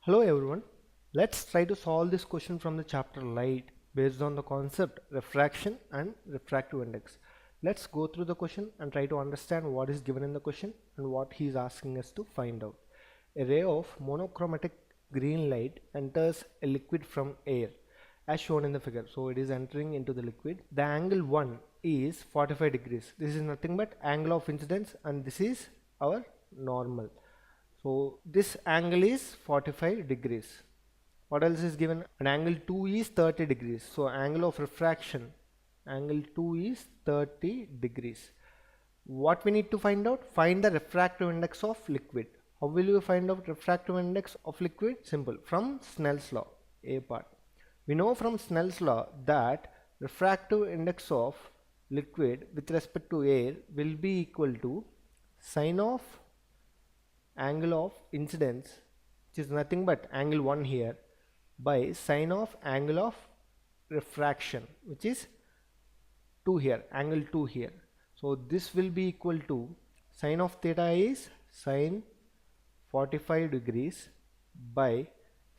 Hello everyone, let's try to solve this question from the chapter light based on the concept refraction and refractive index. Let's go through the question and try to understand what is given in the question and what he is asking us to find out. A ray of monochromatic green light enters a liquid from air as shown in the figure. So it is entering into the liquid. The angle 1 is 45 degrees. This is nothing but angle of incidence and this is our normal. So this angle is 45 degrees. What else is given? An angle 2 is 30 degrees. So angle of refraction, angle 2 is 30 degrees. What we need to find out? Find the refractive index of liquid. How will you find out refractive index of liquid? Simple. From Snell's law, A part. We know from Snell's law that refractive index of liquid with respect to air will be equal to sine of angle of incidence, which is nothing but angle 1 here, by sine of angle of refraction, which is 2 here, angle 2 here. So this will be equal to sine of theta is sine 45 degrees by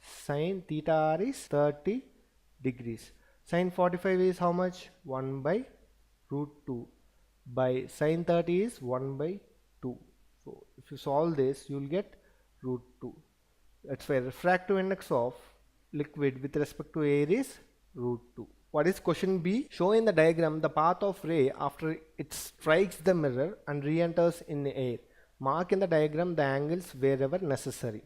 sine theta r is 30 degrees. Sine 45 is how much? 1 by root 2 by sine 30 is 1 by 2. So if you solve this, you will get root 2. That's why refractive index of liquid with respect to air is root 2. What is question B? Show in the diagram the path of ray after it strikes the mirror and re-enters in the air. Mark in the diagram the angles wherever necessary.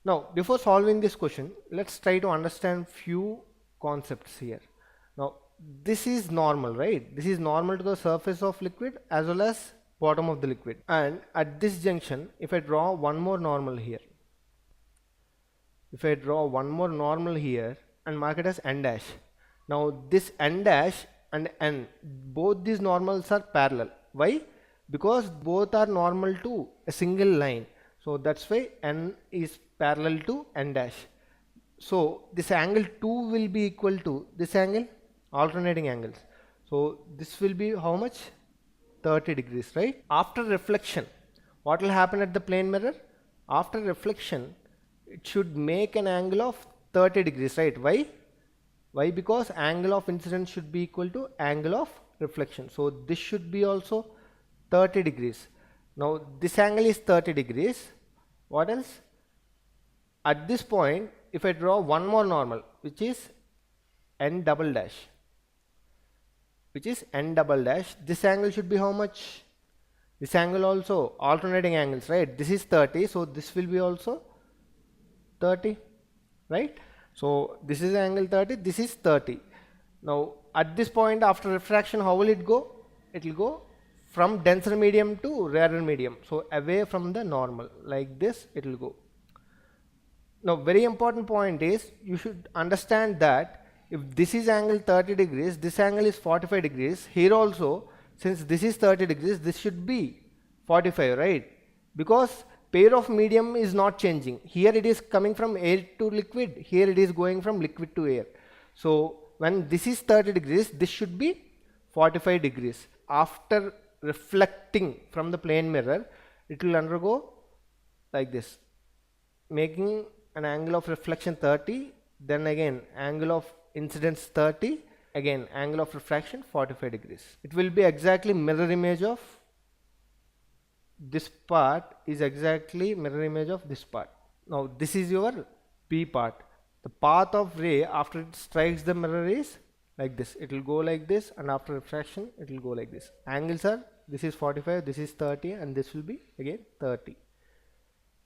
Now before solving this question, let's try to understand few concepts here. Now this is normal, right? This is normal to the surface of liquid as well as bottom of the liquid, and at this junction if I draw one more normal here, and mark it as n dash. Now this n dash and n, both these normals are parallel. Why? Because both are normal to a single line, so that's why n is parallel to n dash. So this angle 2 will be equal to this angle, alternating angles. So this will be how much? 30 degrees, right? After reflection, what will happen at the plane mirror? After reflection, it should make an angle of 30 degrees, right? Why? Because angle of incidence should be equal to angle of reflection. So this should be also 30 degrees. Now this angle is 30 degrees. What else? At this point, if I draw one more normal, which is n double dash, this angle should be how much? This angle also alternating angles, right? This is 30, so this will be also 30, right? So this is angle 30, this is 30. Now at this point after refraction, how will it go? It will go from denser medium to rarer medium, so away from the normal, like this it will go. Now very important point is you should understand that if this is angle 30 degrees, this angle is 45 degrees, here also since this is 30 degrees, this should be 45, right? Because pair of medium is not changing. Here it is coming from air to liquid, here it is going from liquid to air. So when this is 30 degrees, this should be 45 degrees. After reflecting from the plane mirror, it will undergo like this, making an angle of reflection 30, then again angle of incidence 30, again angle of refraction 45 degrees. It will be exactly mirror image of this part is exactly mirror image of this part. Now this is your P part. The path of ray after it strikes the mirror is like this. It will go like this, and after refraction it will go like this. Angles are, this is 45, this is 30, and this will be again 30.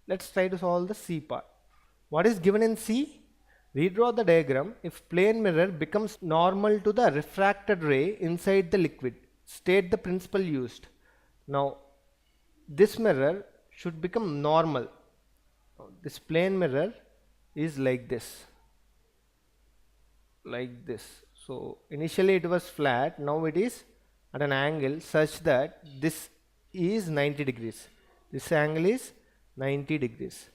Let's try to solve the C part. What is given in C? Redraw the diagram. If plane mirror becomes normal to the refracted ray inside the liquid, state the principle used. Now this mirror should become normal. This plane mirror is like this, so initially it was flat, now it is at an angle such that this is 90 degrees, this angle is 90 degrees.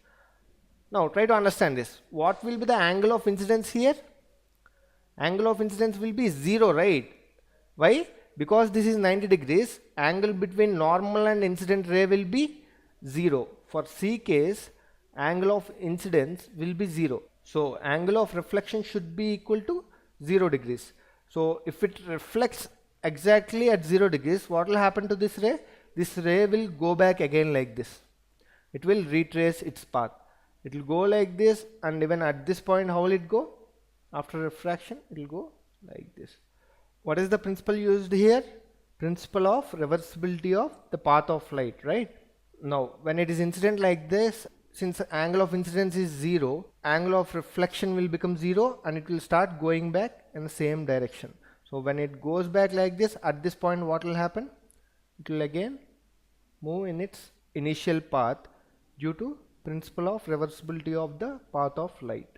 Now try to understand this. What will be the angle of incidence here? Angle of incidence will be 0, right? Why? Because this is 90 degrees, angle between normal and incident ray will be 0. For C case, angle of incidence will be 0. So angle of reflection should be equal to 0 degrees. So if it reflects exactly at 0 degrees, what will happen to this ray? This ray will go back again like this. It will retrace its path. It will go like this, and even at this point, how will it go? After refraction, it will go like this. What is the principle used here? Principle of reversibility of the path of light, right? Now, when it is incident like this, since the angle of incidence is 0, angle of reflection will become 0 and it will start going back in the same direction. So when it goes back like this, at this point what will happen? It will again move in its initial path due to principle of reversibility of the path of light.